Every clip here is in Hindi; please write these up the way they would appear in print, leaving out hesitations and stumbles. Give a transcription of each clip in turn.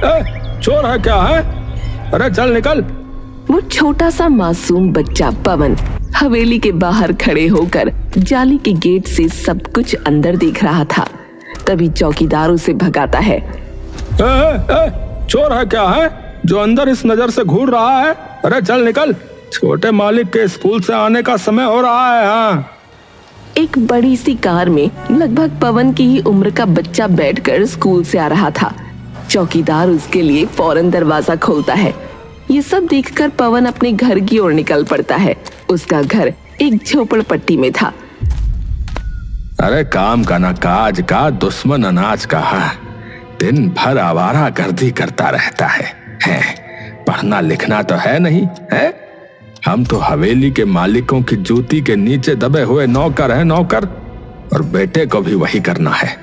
चोर है क्या है? अरे चल निकल। वो छोटा सा मासूम बच्चा पवन हवेली के बाहर खड़े होकर जाली के गेट से सब कुछ अंदर देख रहा था। तभी चौकीदार उसे भगाता है। चोर है क्या है जो अंदर इस नजर से घूर रहा है? अरे चल निकल, छोटे मालिक के स्कूल से आने का समय हो रहा है। हाँ। एक बड़ी सी कार में लगभग पवन की ही उम्र का बच्चा बैठकर स्कूल से आ रहा था। चौकीदार उसके लिए फौरन दरवाजा खोलता है। ये सब देखकर पवन अपने घर की ओर निकल पड़ता है। उसका घर एक झोपड़पट्टी में था। अरे काम का ना काज का, दुश्मन अनाज का। दिन भर आवारा गर्दी करता रहता है। पढ़ना लिखना तो है नहीं है। हम तो हवेली के मालिकों की जूती के नीचे दबे हुए नौकर हैं, नौकर। और बेटे को भी वही करना है,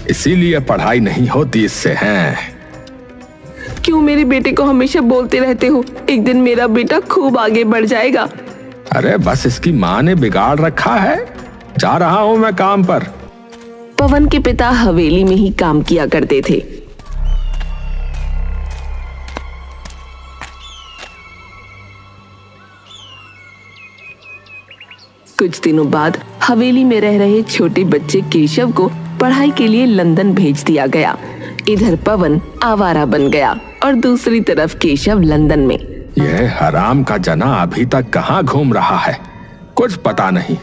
इसीलिए पढ़ाई नहीं होती इससे। हैं क्यों मेरे बेटे को हमेशा बोलते रहते हो एक दिन मेरा बेटा खूब आगे बढ़ जाएगा? अरे बस इसकी माँ ने बिगाड़ रखा है। जा रहा हूँ मैं काम पर। पवन के पिता हवेली में ही काम किया करते थे। कुछ दिनों बाद हवेली में रह रहे छोटे बच्चे केशव को पढ़ाई के लिए लंदन भेज दिया गया। इधर पवन आवारा बन गया और दूसरी तरफ केशव लंदन में। यह हराम का जना अभी तक कहाँ घूम रहा है, कुछ पता नहीं।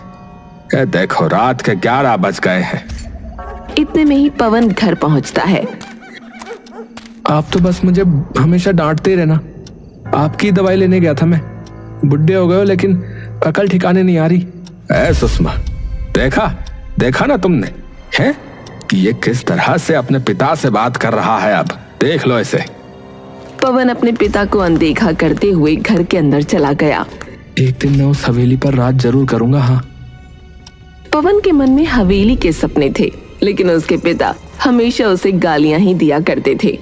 देखो रात के 11 बज गए हैं। इतने में ही पवन घर पहुंचता है। आप तो बस मुझे हमेशा डांटते रहना। आपकी दवाई लेने गया था मैं। बुढ़े हो गए हो लेकिन अकल ठिकाने नहीं आ रही। सुषमा, देखा ना तुमने है कि ये किस तरह से अपने पिता से बात कर रहा है। अब देख लो इसे। पवन अपने पिता को अनदेखा करते हुए घर के अंदर चला गया। एक दिन मैं उस हवेली पर रात जरूर करूंगा। हाँ। पवन के मन में हवेली के सपने थे, लेकिन उसके पिता हमेशा उसे गालियां ही दिया करते थे।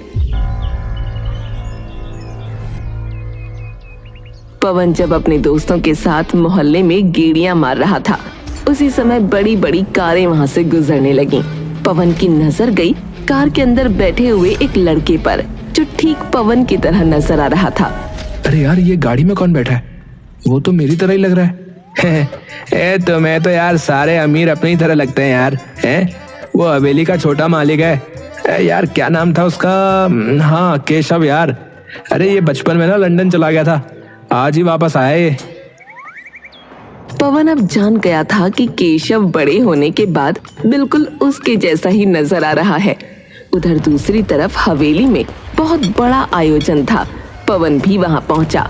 पवन जब अपने दोस्तों के साथ मोहल्ले में गेड़ियां मार रहा था, उसी समय बड़ी बड़ी कारें वहां से गुजरने लगीं। पवन की नजर गई कार के अंदर बैठे हुए एक लड़के पर, जो ठीक पवन की तरह नजर आ रहा था। अरे यार, ये गाड़ी में कौन बैठा है? वो तो मेरी तरह ही लग रहा है। तुम्हें तो यार सारे अमीर अपनी ही तरह लगते हैं यार। वो हवेली का छोटा मालिक है। यार क्या नाम था उसका? हाँ, केशव यार। अरे ये बचपन में ना लंदन चला गया था, आज ही वापस आया ये। पवन अब जान गया था कि केशव बड़े होने के बाद बिल्कुल उसके जैसा ही नजर आ रहा है। उधर दूसरी तरफ हवेली में बहुत बड़ा आयोजन था। पवन भी वहां पहुंचा।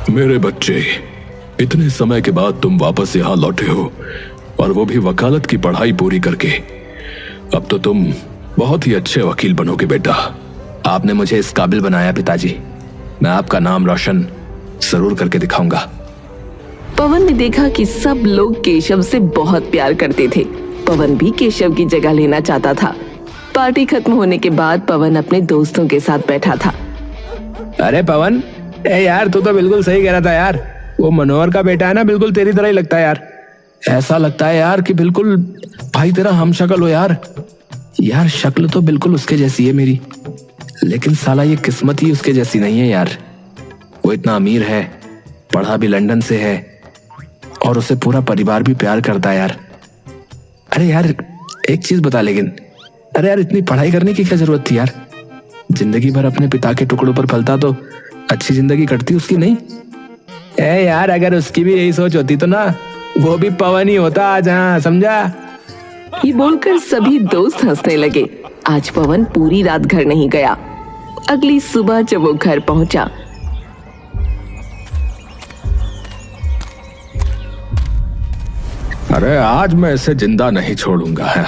मेरे बच्चे, इतने समय के बाद तुम वापस यहाँ लौटे हो, और वो भी वकालत की पढ़ाई पूरी करके। अब तो तुम बहुत ही अच्छे वकील बनोगे बेटा। आपने मुझे इस काबिल बनाया पिताजी। मैं आपका नाम रोशन जरूर करके दिखाऊंगा। पवन ने देखा कि सब लोग केशव से बहुत प्यार करते थे। पवन भी केशव की जगह लेना चाहता था। पार्टी खत्म होने के बाद पवन अपने दोस्तों के साथ बैठा था। अरे पवन, यार तू तो बिल्कुल सही कह रहा था यार। वो मनोहर का बेटा है ना, बिल्कुल तेरी तरह ही लगता है यार। ऐसा लगता है यार कि बिल्कुल भाई तेरा हम शक्ल हो यार। यार शक्ल तो बिल्कुल उसके जैसी है मेरी, लेकिन साला ये किस्मत ही उसके जैसी नहीं है यार। वो इतना अमीर है, पढ़ा भी लंदन से है, और उसे पूरा परिवार भी प्यार करता है यार। अरे यार एक चीज बता, लेकिन अरे यार इतनी पढ़ाई करने की क्या जरूरत थी यार? जिंदगी भर अपने पिता के टुकड़ों पर पलता तो अच्छी जिंदगी कटती उसकी, नहीं? यार अगर उसकी भी यही सोच होती तो ना वो भी पवन ही होता आज। हाँ समझा? ये बोलकर सभी दोस्त हंसने लगे। आज पवन पूरी रात घर नहीं गया। अगली सुबह जब वो घर पहुंचा, अरे आज मैं इसे जिंदा नहीं छोड़ूंगा। है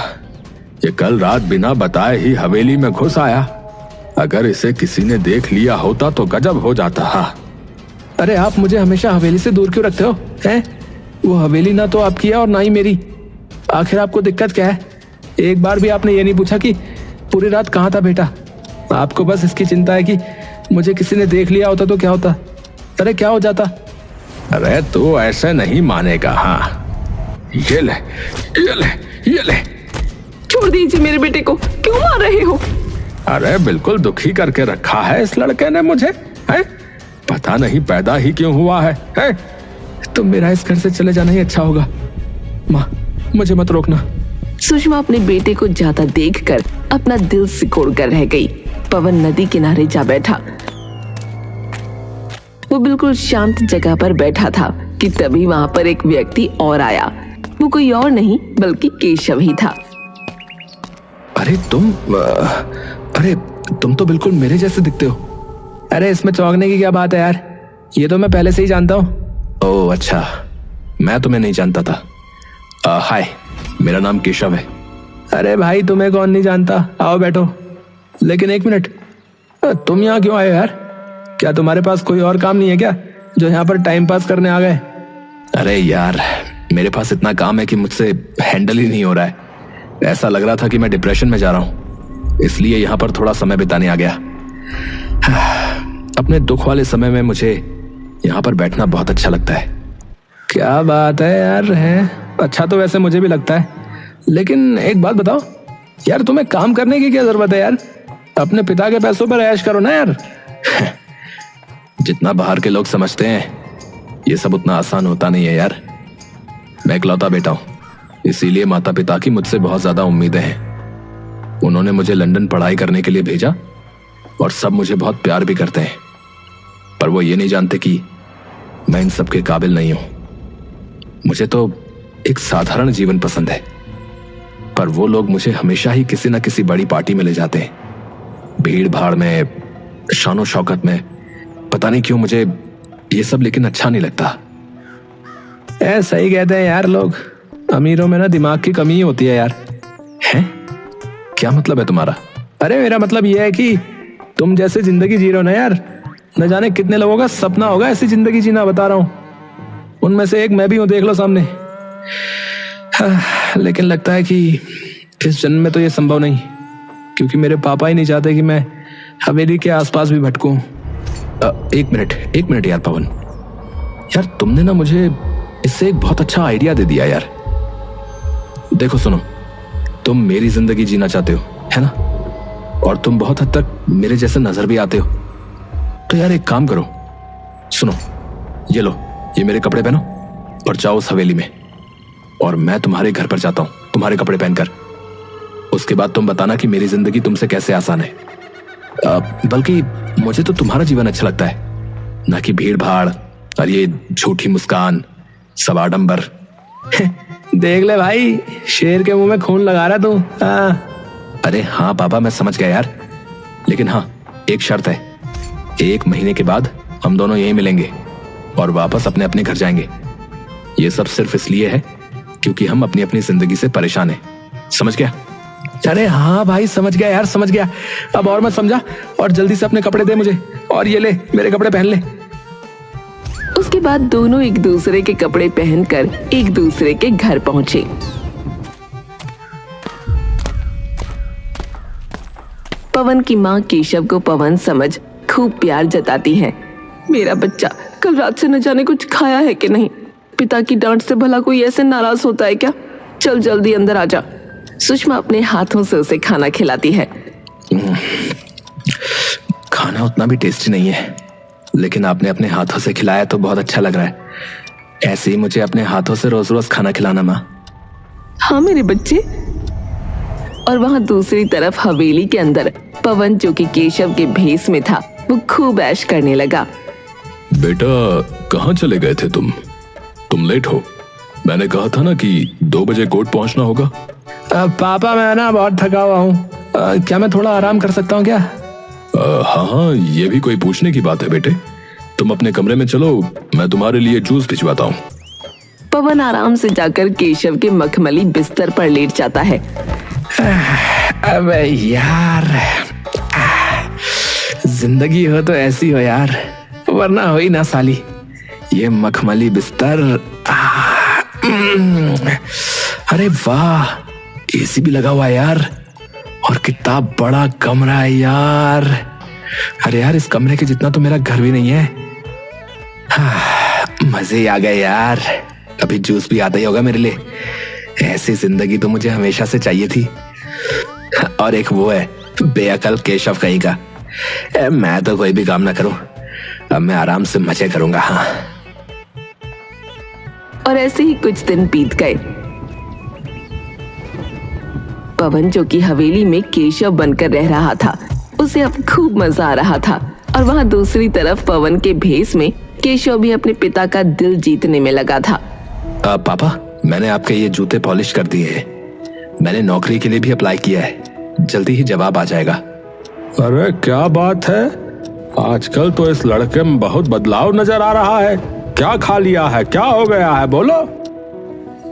ये कल रात बिना बताए ही हवेली में घुस आया। अगर इसे किसी ने देख लिया होता तो गजब हो जाता। हाँ। अरे आप मुझे हमेशा हवेली से दूर क्यों रखते हो? हैं? वो हवेली ना तो आपकी है और ना ही मेरी। आखिर आपको दिक्कत क्या है? एक बार भी आपने ये नहीं पूछा कि पूरी रात कहाँ था बेटा? आपको बस इसकी चिंता है कि मुझे किसी ने देख लिया होता तो क्या होता? अरे क्या हो जाता? अरे तू ऐसे नहीं मानेगा। हाँ ये ले, ये ले, ये ले। छोड़ दीजिए मेरे बेटे को, क्यों मार रहे हो? अरे बिल्कुल दुखी करके रखा है इस लड़के ने मुझे, है? पता नहीं पैदा ही क्यों हुआ है? तुम मेरा इस घर से चले जाना ही अच्छा होगा। माँ, मुझे मत रोकना। सुषमा अपने बेटे को जाता देखकर अपना दिल सिकोड़ कर रह गई। पवन नदी किनारे जा बैठा। वो बिल्कुल शांत जगह पर बैठा था कि तभी वहां पर एक व्यक्ति और आया। वो कोई और नहीं बल्कि केशव ही था। अरे तुम तो बिल्कुल मेरे जैसे दिखते हो। अरे इसमें चौंकने की क्या बात है यार, ये तो मैं पहले से ही जानता हूँ। ओह अच्छा, मैं तुम्हें नहीं जानता था। हाय, मेरा नाम केशव है। अरे भाई तुम्हें कौन नहीं जानता, आओ बैठो। लेकिन एक मिनट, तुम यहाँ क्यों आए यार? क्या तुम्हारे पास कोई और काम नहीं है क्या जो यहाँ पर टाइम पास करने आ गए? अरे यार, मेरे पास इतना काम है कि मुझसे हैंडल ही नहीं हो रहा है। ऐसा लग रहा था कि मैं डिप्रेशन में जा रहा हूँ, इसलिए यहाँ पर थोड़ा समय बिताने आ गया। अपने दुख वाले समय में मुझे यहाँ पर बैठना बहुत अच्छा लगता है। क्या बात है यार, है अच्छा तो वैसे मुझे भी लगता है। लेकिन एक बात बताओ यार, तुम्हें काम करने की क्या जरूरत है यार? अपने पिता के पैसों पर ऐश करो ना यार। जितना बाहर के लोग समझते हैं ये सब उतना आसान होता नहीं है यार। मैं इकलौता बेटा हूं, इसीलिए माता पिता की मुझसे बहुत ज्यादा उम्मीदें हैं। उन्होंने मुझे लंदन पढ़ाई करने के लिए भेजा और सब मुझे बहुत प्यार भी करते हैं, पर वो ये नहीं जानते कि मैं इन सब के काबिल नहीं हूं। मुझे तो एक साधारण जीवन पसंद है, पर वो लोग मुझे हमेशा ही किसी न किसी बड़ी पार्टी में ले जाते हैं, भीड़ भाड़ में, शानो शौकत में। पता नहीं क्यों मुझे ये सब लेकिन अच्छा नहीं लगता। ऐसा ही कहते हैं यार लोग, अमीरों में ना दिमाग की कमी ही होती है यार। हैं? क्या मतलब है तुम्हारा? अरे मेरा मतलब ये है कि तुम जैसे जिंदगी जी रहे हो ना यार, न जाने कितने लोगों का सपना होगा ऐसी जिंदगी जीना, बता रहा हूं। उनमें से एक मैं भी हूं, देख लो सामने। लेकिन लगता है कि इस जन्म में तो ये संभव नहीं, क्योंकि मेरे पापा ही नहीं चाहते कि मैं हवेली के आसपास भी भटकूं। एक मिनट यार पवन, यार तुमने ना मुझे इससे एक बहुत अच्छा आइडिया दे दिया यार। देखो सुनो, तुम मेरी जिंदगी जीना चाहते हो, है ना? और तुम बहुत हद तक मेरे जैसे नजर भी आते हो। तो यार एक काम करो, सुनो, ये लो, ये मेरे कपड़े पहनो और जाओ उस हवेली में, और मैं तुम्हारे घर पर जाता हूँ तुम्हारे कपड़े पहनकर। उसके बाद तुम बताना कि मेरी जिंदगी तुमसे कैसे आसान है। बल्कि मुझे तो तुम्हारा जीवन अच्छा लगता है, ना कि भीड़ भाड़ और ये झूठी मुस्कान, सब आडंबर। देख ले भाई, शेर के मुंह में खून लगा रहा तू। अरे हाँ पापा, मैं समझ गया यार, लेकिन हाँ एक शर्त है, 1 महीने के बाद हम दोनों यहीं मिलेंगे और वापस अपने अपने घर जाएंगे। ये सब सिर्फ इसलिए है क्योंकि हम अपनी अपनी जिंदगी से परेशान हैं, समझ गया? अरे हाँ भाई, समझ गया यार, समझ गया। अब और मत समझा, और जल्दी से अपने कपड़े दे मुझे, और ये ले मेरे कपड़े पहन ले। उसके बाद दोनों एक दूसरे के कपड़े पहनकर एक दूसरे के घर पहुंचे। पवन की माँ केशव को पवन समझ खूब प्यार जताती है। मेरा बच्चा कल रात से न जाने कुछ खाया है कि नहीं। पिता की डांट से भला कोई ऐसे नाराज होता है क्या? चल जल्दी अंदर आ जा। सुषमा अपने हाथों से उसे खाना खिलाती है। खाना उतना भी टेस्टी नहीं है, लेकिन आपने अपने हाथों से खिलाया तो बहुत अच्छा लग रहा है। ऐसे ही मुझे अपने हाथों से रोज रोज खाना खिलाना माँ। हाँ मेरे बच्चे। और वहां दूसरी तरफ हवेली के अंदर पवन, जो कि केशव के भेष में था, वो खूब ऐश करने लगा। बेटा कहाँ चले गए थे तुम लेट हो। मैंने कहा था ना कि 2 बजे कोर्ट पहुंचना होगा। पापा मैं ना बहुत थका हुआ हूँ, क्या मैं थोड़ा आराम कर सकता हूँ क्या? हाँ, ये भी कोई पूछने की बात है बेटे। तुम अपने कमरे में चलो, मैं तुम्हारे लिए जूस भिजवाता हूँ। पवन आराम से जाकर केशव के मखमली बिस्तर पर लेट जाता है। अबे यार, जिंदगी हो तो ऐसी हो यार, वरना हो ही ना साली। ये मखमली बिस्तर, अरे वाह, एसी भी लगा हुआ है यार, और कितना बड़ा कमरा है यार। अरे यार, इस कमरे के जितना तो मेरा घर भी नहीं है। मजे ही आ गए यार। अभी जूस भी आता ही होगा मेरे लिए। ऐसी जिंदगी तो मुझे हमेशा से चाहिए थी। और एक वो है बेअकल केशव कहीं का। मैं तो कोई भी काम ना करूं, अब मैं आराम से मजे करूंगा। हाँ। और ऐसे ही कुछ दिन बीत गए। पवन जो कि हवेली में केशव बनकर रह रहा था, उसे अब खूब मजा आ रहा था। और वहां दूसरी तरफ पवन के भेष में केशव भी अपने पिता का दिल जीतने में लगा था। पापा, मैंने आपके ये जूते पॉलिश कर दिए हैं। मैंने नौकरी के लिए भी अप्लाई किया है, जल्दी ही जवाब आ जाएगा। अरे क्या बात है, आजकल तो इस लड़के में बहुत बदलाव नजर आ रहा है। क्या खा लिया है, क्या हो गया है, बोलो।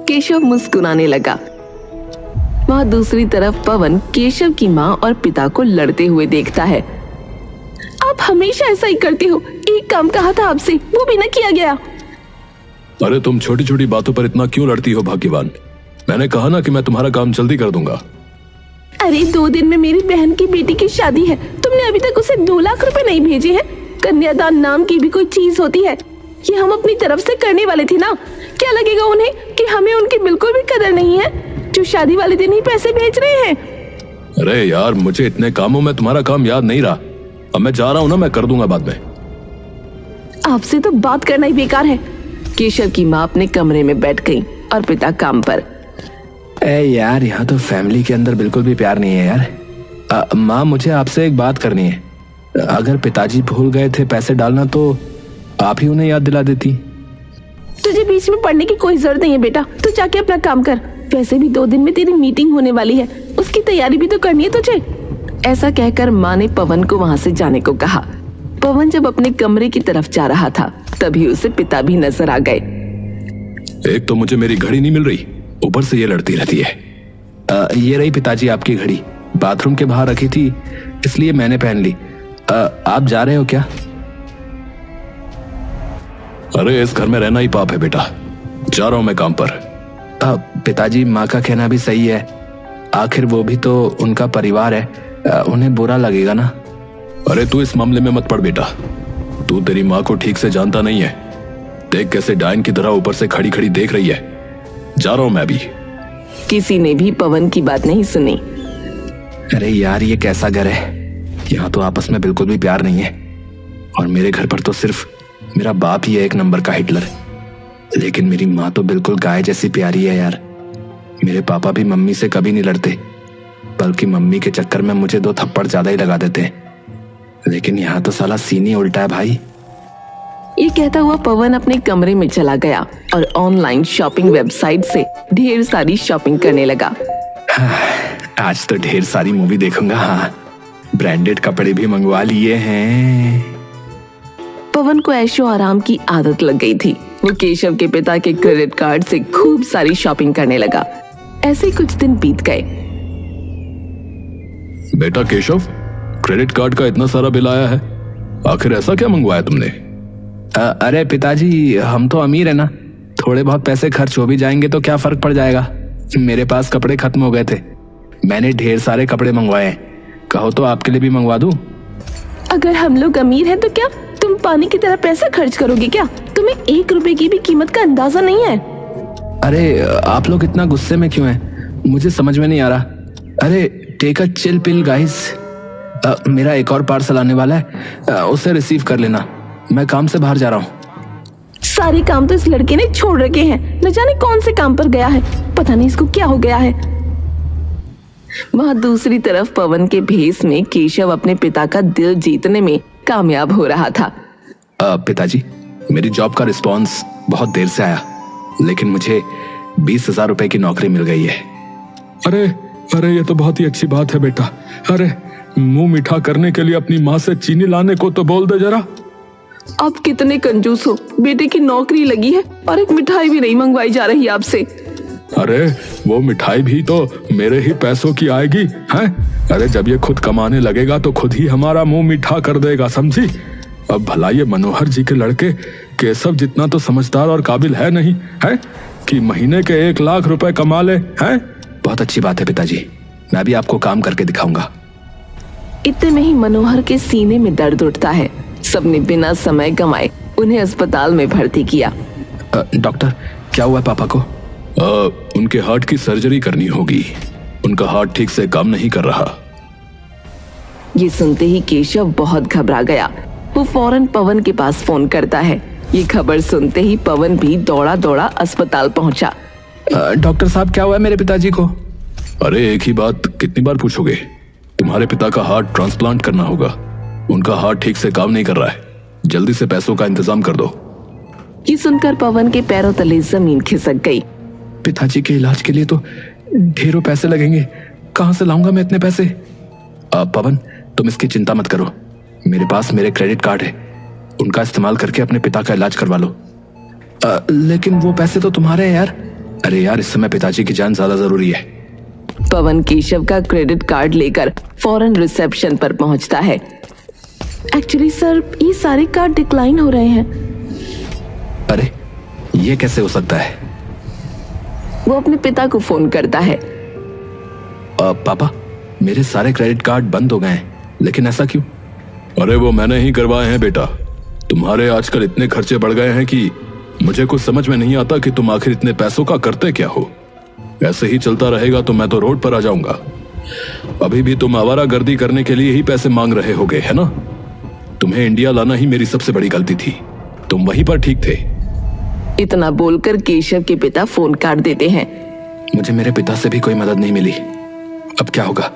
केशव मुस्कुराने लगा। वहां दूसरी तरफ पवन केशव की माँ और पिता को लड़ते हुए देखता है। आप हमेशा ऐसा ही करते हो, एक काम कहा था आपसे, वो भी ना किया गया। अरे तुम छोटी छोटी बातों पर इतना क्यों लड़ती हो भाग्यवान? मैंने कहा ना कि मैं तुम्हारा काम जल्दी कर दूंगा। अरे 2 दिन में मेरी बहन की बेटी की शादी है, तुमने अभी तक उसे 2 लाख रुपए नहीं भेजे हैं। कन्यादान नाम की भी कोई चीज होती है, ये हम अपनी तरफ से करने वाले थे ना। क्या लगेगा उन्हें कि हमें उनकी बिल्कुल भी कदर नहीं है, जो शादी वाले दिन ही पैसे भेज रहे हैं। अरे यार, मुझे इतने कामों में तुम्हारा काम याद नहीं रहा। अब मैं जा रहा हूँ ना, मैं कर दूंगा बाद में। आपसे तो बात करना ही बेकार है। केशव की माँ अपने कमरे में बैठ गई और पिता काम पर। यार, यहाँ तो फैमिली के अंदर बिल्कुल भी प्यार नहीं है यार। माँ, मुझे आपसे एक बात करनी है। अगर पिताजी भूल गए थे पैसे डालना तो आप ही उन्हें याद दिला देती। तुझे बीच में पढ़ने की कोई जरूरत नहीं है बेटा, तू जाके अपना काम कर। वैसे भी 2 दिन में तेरी मीटिंग होने वाली है, उसकी तैयारी भी तो करनी है तुझे। ऐसा कहकर माँ ने पवन को वहाँ से जाने को कहा। पवन जब अपने कमरे की तरफ जा रहा था, तभी उसे पिता भी नजर आ गए। एक तो मुझे मेरी घड़ी नहीं मिल रही, ऊपर से ये लड़ती रहती है। ये रही पिताजी आपकी घड़ी, बाथरूम के बाहर रखी थी इसलिए मैंने पहन ली। आप जा रहे हो क्या? अरे इस घर में रहना ही पाप है बेटा, जा रहा हूं मैं काम पर। पिताजी, माँ का कहना भी सही है, आखिर वो भी तो उनका परिवार है, उन्हें बुरा लगेगा ना। अरे तू इस मामले में मत पड़ बेटा, तू तेरी माँ को ठीक से जानता नहीं है। देख कैसे डायन की तरह ऊपर से खड़ी खड़ी देख रही है। जा रहा हूं मैं भी। किसी ने भी पवन की बात नहीं सुनी। अरे यार, ये कैसा घर है, यहाँ तो आपस में बिल्कुल भी प्यार नहीं है। और मेरे घर पर तो सिर्फ मेरा बाप ही है एक नंबर का हिटलर, लेकिन मेरी माँ तो बिल्कुल गाय जैसी प्यारी है यार। मेरे पापा भी मम्मी से कभी नहीं लड़ते, बल्कि मम्मी के चक्कर में मुझे 2 थप्पड़ ज्यादा ही लगा देते हैं। लेकिन यहाँ तो साला सीन ही उल्टा है भाई। ये कहता हुआ पवन अपने कमरे में चला गया और ऑनलाइन शॉपिंग वेबसाइट से ढेर सारी शॉपिंग करने लगा। आज तो ढेर सारी मूवी देखूंगा। हाँ, ब्रांडेड कपड़े भी मंगवा लिए हैं। पवन को ऐशो आराम की आदत लग गई थी। वो केशव के पिता के क्रेडिट कार्ड से खूब सारी शॉपिंग करने लगा। ऐसे कुछ दिन बीत गए। बेटा केशव, क्रेडिट कार्ड का इतना सारा बिल आया है, आखिर ऐसा क्या मंगवाया तुमने? अरे पिताजी, हम तो अमीर है ना, थोड़े बहुत पैसे खर्च हो भी जाएंगे तो क्या फर्क पड़ जाएगा। मेरे पास कपड़े खत्म हो गए थे, मैंने ढेर सारे कपड़े मंगवाए हैं। कहो तो आपके लिए भी मंगवा दूं? अगर हम लोग अमीर हैं तो क्या तुम पानी की तरह पैसा खर्च करोगे क्या? तुम्हें 1 रुपए की भी कीमत का अंदाजा नहीं है। अरे आप लोग इतना गुस्से में क्यों हैं? मुझे समझ में नहीं आ रहा। अरे take a chill pill guys. मेरा एक और पार्सल आने वाला है, उसे रिसीव कर लेना। मैं काम से बाहर जा रहा हूँ। सारे काम तो इस लड़के ने छोड़ रखे हैं, न जाने कौन से काम पर गया है, पता नहीं इसको क्या हो गया है। वहां दूसरी तरफ पवन के भेष में केशव अपने पिता का दिल जीतने में कामयाब हो रहा था। पिताजी, मेरी जॉब का रिस्पॉन्स बहुत देर से आया, लेकिन मुझे 20,000 रुपए की नौकरी मिल गई है। अरे अरे, ये तो बहुत ही अच्छी बात है बेटा। अरे मुंह मीठा करने के लिए अपनी माँ से चीनी लाने को तो बोल दे जरा। आप कितने कंजूस हो, बेटे की नौकरी लगी है और एक मिठाई भी नहीं मंगवाई जा रही आपसे। अरे वो मिठाई भी तो मेरे ही पैसों की आएगी हैं? अरे जब ये खुद कमाने लगेगा तो खुद ही हमारा मुंह मीठा कर देगा, समझी? अब भला ये मनोहर जी के लड़के केशव जितना तो समझदार और काबिल है नहीं है कि महीने के 1 लाख रुपए कमा ले हैं? बहुत अच्छी बात है पिताजी, मैं भी आपको काम करके दिखाऊंगा। इतने में ही मनोहर के सीने में दर्द उठता है। सबने बिना समय गंवाए उन्हें अस्पताल में भर्ती किया। डॉक्टर, क्या हुआ पापा को? उनके हार्ट की सर्जरी करनी होगी, उनका हार्ट ठीक से काम नहीं कर रहा। ये सुनते ही केशव बहुत घबरा गया। वो फौरन पवन के पास फोन करता है। ये खबर सुनते ही पवन भी दौड़ा दौड़ा अस्पताल पहुंचा। डॉक्टर साहब, क्या हुआ है मेरे पिताजी को? अरे एक ही बात कितनी बार पूछोगे? तुम्हारे पिता का हार्ट ट्रांसप्लांट करना होगा। उनका हार्ट ठीक से काम नहीं कर रहा है। जल्दी से पैसों का इंतजाम कर दो। ये सुनकर पवन के पैरों तले जमीन खिसक गई। पिताजी के इलाज के लिए तो ढेरों पैसे लगेंगे, कहां से लाऊंगा मैं इतने पैसे? पवन, तुम इसकी चिंता मत करो। मेरे पास मेरे क्रेडिट कार्ड है, उनका इस्तेमाल करके अपने पिता का इलाज करवा लो। लेकिन वो पैसे तो तुम्हारे हैं यार। अरे यार, इस समय पिताजी की जान ज्यादा जरूरी है। पवन केशव का क्रेडिट कार्ड लेकर फौरन रिसेप्शन पर पहुंचता है। एक्चुअली सर, ये सारे कार्ड डिक्लाइन हो रहे हैं। अरे ये कैसे हो सकता है? वो अपने पिता को फोन करता है। पापा, मेरे सारे क्रेडिट कार्ड बंद हो गए हैं, लेकिन ऐसा क्यों? अरे वो मैंने ही करवाए हैं बेटा। तुम्हारे आजकल इतने खर्चे बढ़ गए हैं कि मुझे कुछ समझ में नहीं आता कि तुम आखिर इतने पैसों का करते क्या हो। ऐसे ही चलता रहेगा तो मैं तो रोड पर आ जाऊंगा। अभी भी तुम आवारागर्दी करने के लिए ही पैसे मांग रहे होगे, है ना? तुम्हें इंडिया लाना ही मेरी सबसे बड़ी गलती थी। तुम वहीं पर ठीक थे। इतना बोलकर केशव के पिता फोन काट देते हैं। मुझे मेरे पिता से भी कोई मदद नहीं मिली। अब क्या होगा,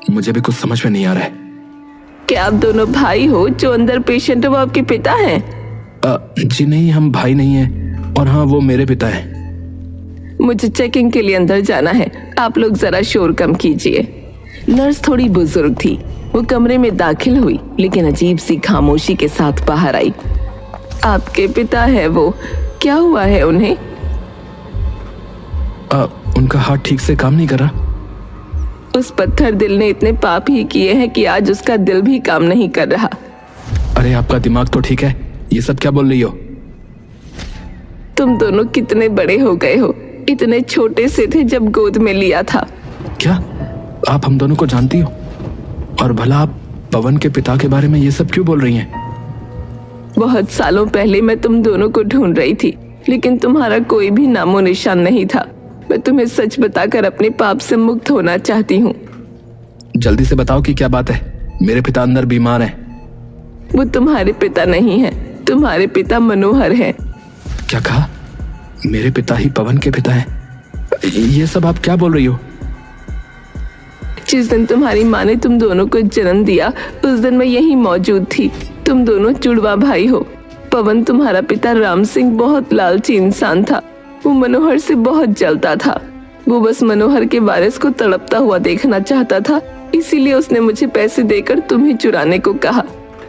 मुझे भी कुछ समझ में नहीं आ रहा है। क्या आप दोनों भाई हो? जो अंदर पेशेंट है वो आपके पिता हैं? जी नहीं, हम भाई नहीं हैं। और हाँ, वो मेरे पिता हैं। मुझे चेकिंग के लिए अंदर जाना है, आप लोग जरा शोर कम कीजिए। नर्स थोड़ी बुजुर्ग थी। वो कमरे में दाखिल हुई, लेकिन अजीब सी खामोशी के साथ बाहर आई। आपके पिता है वो? क्या हुआ है उन्हें? उनका हार्ट ठीक से काम नहीं कर रहा। उस पत्थर दिल ने इतने पाप ही किए हैं कि आज उसका दिल भी काम नहीं कर रहा। अरे आपका दिमाग तो ठीक है, ये सब क्या बोल रही हो? तुम दोनों कितने बड़े हो गए हो। इतने छोटे से थे जब गोद में लिया था। क्या आप हम दोनों को जानती हो? और भला आप पवन के पिता के बारे में ये सब क्यों बोल रही हैं? बहुत सालों पहले मैं तुम दोनों को ढूंढ रही थी, लेकिन तुम्हारा कोई भी नामो निशान नहीं था। मैं तुम्हें सच बताकर अपने पाप से मुक्त होना चाहती हूँ। जल्दी से बताओ कि क्या बात है। मेरे पिता अंदर बीमार हैं। वो तुम्हारे पिता नहीं है, तुम्हारे पिता मनोहर हैं। क्या कहा? मेरे पिता ही पवन के पिता हैं? ये सब आप क्या बोल रही हो? जिस दिन तुम्हारी माँ ने तुम दोनों को जन्म दिया, उस दिन मैं यहीं मौजूद थी। तुम दोनों जुड़वा भाई हो। पवन, तुम्हारा पिता राम सिंह बहुत लालची इंसान था। वो मनोहर से बहुत जलता था। वो बस मनोहर के वारिस को तड़पता हुआ देखना चाहता था, इसीलिए उसने मुझे पैसे देकर तुम्हें चुराने को कहा।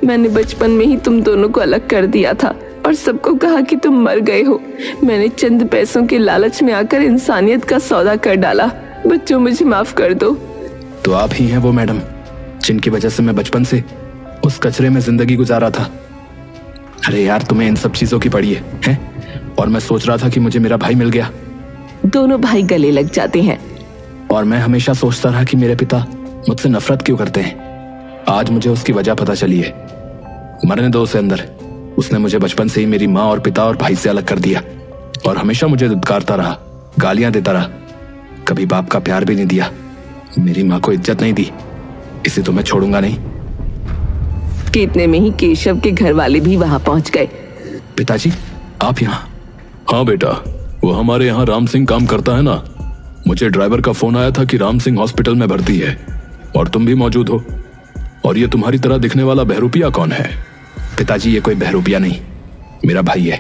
मैंने बचपन में ही तुम दोनों को अलग कर दिया था और सबको कहा कि तुम मर गए हो। मैंने चंद पैसों के लालच में आकर इंसानियत का सौदा कर डाला। बच्चों, मुझे माफ कर दो। तो आप ही हैं वो मैडम जिनकी वजह से मैं बचपन से उस कचरे में जिंदगी गुजारा था। अरे यार, तुम्हें इन सब चीजों की पड़ी है? और मैं सोच रहा था कि मुझे मेरा भाई मिल गया। दोनों भाई गले लग जाते हैं। और मैं हमेशा सोचता रहा कि मेरे पिता मुझसे नफरत क्यों करते हैं। आज मुझे उसकी वजह पता चली है। मरने दो उसे अंदर। उसने मुझे बचपन से ही मेरी माँ और पिता और भाई से अलग कर दिया और हमेशा मुझे धुतकारता रहा, गालियां देता रहा। कभी बाप का प्यार भी नहीं दिया, मेरी माँ को इज्जत नहीं दी। इसे तो मैं छोड़ूंगा नहीं। इतने में ही केशव के घर वाले भी वहां पहुंच गए। पिताजी, आप यहाँ? हाँ बेटा, वो हमारे यहाँ राम सिंह काम करता है ना। मुझे ड्राइवर का फोन आया था कि राम सिंह हॉस्पिटल में भर्ती है और तुम भी मौजूद हो। और ये तुम्हारी तरह दिखने वाला बहरूपिया कौन है? पिताजी, ये कोई बहरूपिया नहीं, मेरा भाई है।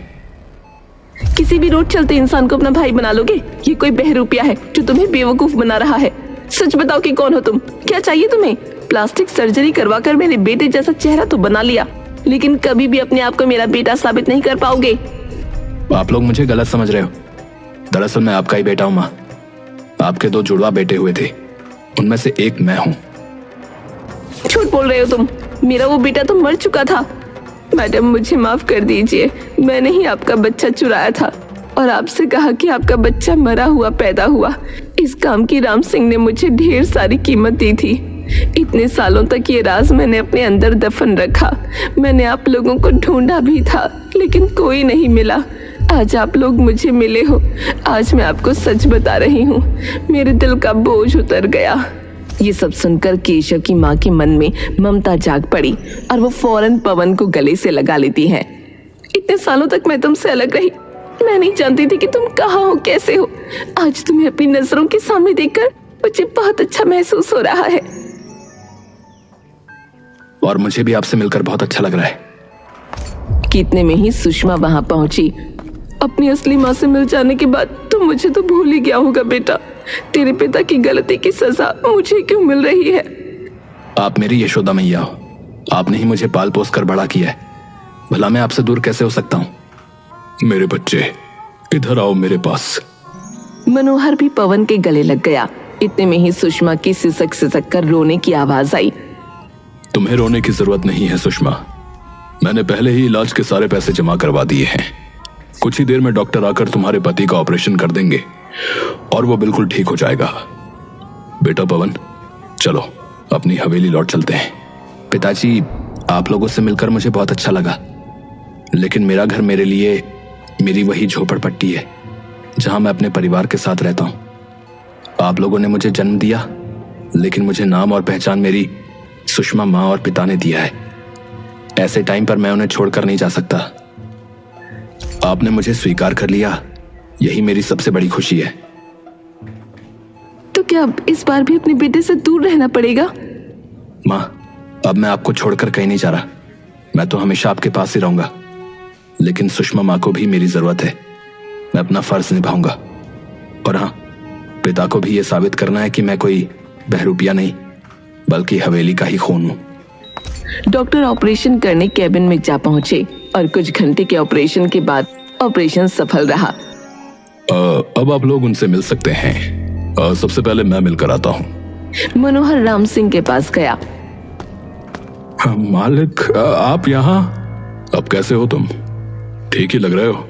किसी भी रोड चलते इंसान को अपना भाई बना लोगे? ये कोई बहरूपिया है जो तुम्हें बेवकूफ बना रहा है। सच बताओ कि कौन हो तुम? क्या चाहिए तुम्हें? प्लास्टिक सर्जरी करवा कर मेरे बेटे जैसा चेहरा तो बना लिया, लेकिन कभी भी अपने आप को मेरा बेटा साबित नहीं कर पाओगे। आप लोग मुझे गलत समझ रहे हो। दरअसल मैं आपका ही बेटा हूँ माँ। आपके 2 जुड़वा बेटे हुए थे, उनमें से एक मैं हूँ। झूठ बोल रहे हो तुम। मेरा वो बेटा तो मर चुका था। मैडम, मुझे माफ कर दीजिए। मैंने ही आपका बच्चा चुराया था और आपसे कहा कि आपका बच्चा मरा हुआ पैदा हुआ। इस काम की राम सिंह ने मुझे ढेर सारी कीमत दी थी। इतने सालों तक ये राज मैंने अपने अंदर दफन रखा। मैंने आप लोगों को ढूंढा भी था, लेकिन कोई नहीं मिला। आज आप लोग मुझे मिले हो। आज मैं आपको सच बता रही हूँ। मेरे दिल का बोझ उतर गया। ये सब सुनकर केशव की माँ के मन में ममता जाग पड़ी और वो फौरन पवन को गले से लगा लेती है। इतने सालों तक मैं तुमसे अलग रही, मैं नहीं जानती थी कि तुम कहाँ हो, कैसे हो। आज तुम्हें अपनी नजरों के सामने देखकर मुझे बहुत अच्छा महसूस हो रहा है। और मुझे भी आपसे मिलकर बहुत अच्छा लग रहा है। कितने में ही सुषमा वहां पहुंची। अपनी असली माँ से मिल जाने के बाद तुम मुझे तो भूल ही गया होगा बेटा। तेरे पिता की गलती की सजा मुझे क्यों मिल रही है? आप मेरी यशोदा मैया हो। आपने ही मुझे पाल पोस कर बड़ा किया है। भला मैं आपसे दूर कैसे हो सकता हूँ? मेरे बच्चे, इधर आओ मेरे पास। मनोहर भी पवन के गले लग गया। इतने में ही सुषमा की सिसक सिसक कर रोने की आवाज आई। तुम्हें रोने की जरूरत नहीं है सुषमा। मैंने पहले ही इलाज के सारे पैसे जमा करवा दिए हैं। कुछ ही देर में डॉक्टर आकर तुम्हारे पति का ऑपरेशन कर देंगे और वो बिल्कुल ठीक हो जाएगा। बेटा पवन, चलो अपनी हवेली लौट चलते हैं। पिताजी, आप लोगों से मिलकर मुझे बहुत अच्छा लगा, लेकिन मेरा घर मेरे लिए मेरी वही झोपड़पट्टी है जहां मैं अपने परिवार के साथ रहता हूं। आप लोगों ने मुझे जन्म दिया, लेकिन मुझे नाम और पहचान मेरी सुषमा माँ और पिता ने दिया है। ऐसे टाइम पर मैं उन्हें छोड़कर नहीं जा सकता। आपने मुझे स्वीकार कर लिया, यही मेरी सबसे बड़ी खुशी है। तो क्या अब इस बार भी अपने बेटे से दूर रहना पड़ेगा? माँ, अब मैं आपको छोड़कर कहीं नहीं जा रहा। मैं तो हमेशा आपके पास ही रहूंगा, लेकिन सुषमा माँ को भी मेरी जरूरत है। मैं अपना फर्ज निभाऊंगा। और हाँ, पिता को भी यह साबित करना है कि मैं कोई बहरूपिया नहीं, बल्कि हवेली का ही खून हूं। डॉक्टर ऑपरेशन करने कैबिन में जा पहुंचे और कुछ घंटे के ऑपरेशन के बाद ऑपरेशन सफल रहा। अब आप लोग उनसे मिल सकते हैं। सबसे पहले मैं मिलकर आता हूँ। मनोहर राम सिंह के पास गया। मालिक, आप यहाँ? अब कैसे हो तुम? ठीक ही लग रहे हो।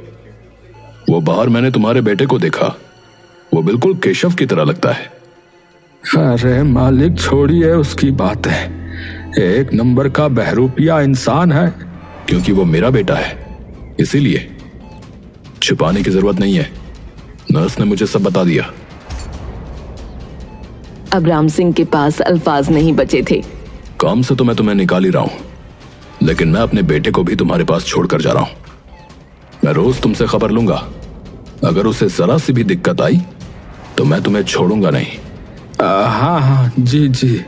वो बाहर मैंने तुम्हारे बेटे को देखा, वो बिल्कुल केशव की तरह लगता है। अरे मालिक, छोड़िए उसकी बात है। एक नंबर का बहरूपिया इंसान है। क्योंकि वो मेरा बेटा है, इसीलिए छुपाने की जरूरत नहीं है। नर्स ने मुझे सब बता दिया। अब राम सिंह के पास अल्फाज नहीं बचे थे। काम से तो मैं तुम्हें निकाल ही रहा हूं, लेकिन मैं अपने बेटे को भी तुम्हारे पास छोड़कर जा रहा हूं। मैं रोज तुमसे खबर लूंगा। अगर उसे जरा सी भी दिक्कत आई तो मैं तुम्हें छोड़ूंगा नहीं। हाँ हाँ, जी जी।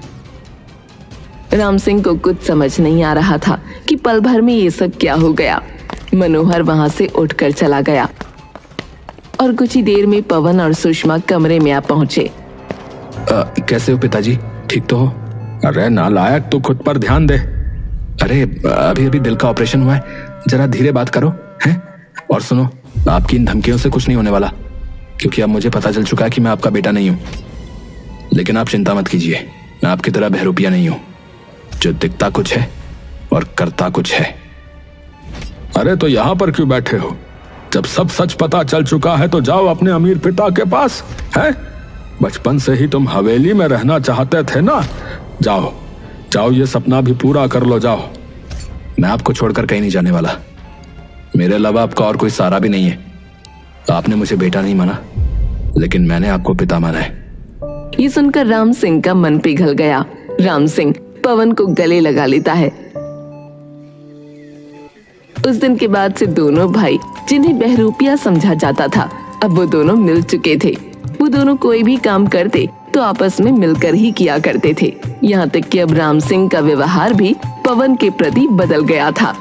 राम सिंह को कुछ समझ नहीं आ रहा था कि पल भर में ये सब क्या हो गया। मनोहर वहां से उठकर चला गया और कुछ ही देर में पवन और सुषमा कमरे में आ पहुंचे। कैसे हो पिताजी? ठीक तो हो? अरे नालायक, तू खुद पर ध्यान दे। अरे अभी अभी दिल का ऑपरेशन हुआ है, जरा धीरे बात करो हैं। और सुनो, आपकी इन धमकियों से कुछ नहीं होने वाला, क्योंकि अब मुझे पता चल चुका है कि मैं आपका बेटा नहीं हूं। लेकिन आप चिंता मत कीजिए, मैं आपकी तरह बहरूपिया नहीं हूं जो दिखता कुछ है और करता कुछ है। अरे तो यहाँ पर क्यों बैठे हो? जब सब सच पता चल चुका है तो जाओ अपने अमीर पिता के पास। है, बचपन से ही तुम हवेली में रहना चाहते थे ना। जाओ जाओ, ये सपना भी पूरा कर लो, जाओ। मैं आपको छोड़कर कहीं नहीं जाने वाला। मेरे अलावा आपका और कोई सहारा भी नहीं है। आपने मुझे बेटा नहीं माना, लेकिन मैंने आपको पिता माना है। ये सुनकर राम सिंह का मन पिघल गया। राम सिंह पवन को गले लगा लेता है। उस दिन के बाद से दोनों भाई, जिन्हें बहरूपिया समझा जाता था, अब वो दोनों मिल चुके थे। वो दोनों कोई भी काम करते तो आपस में मिलकर ही किया करते थे। यहाँ तक कि अब राम सिंह का व्यवहार भी पवन के प्रति बदल गया था।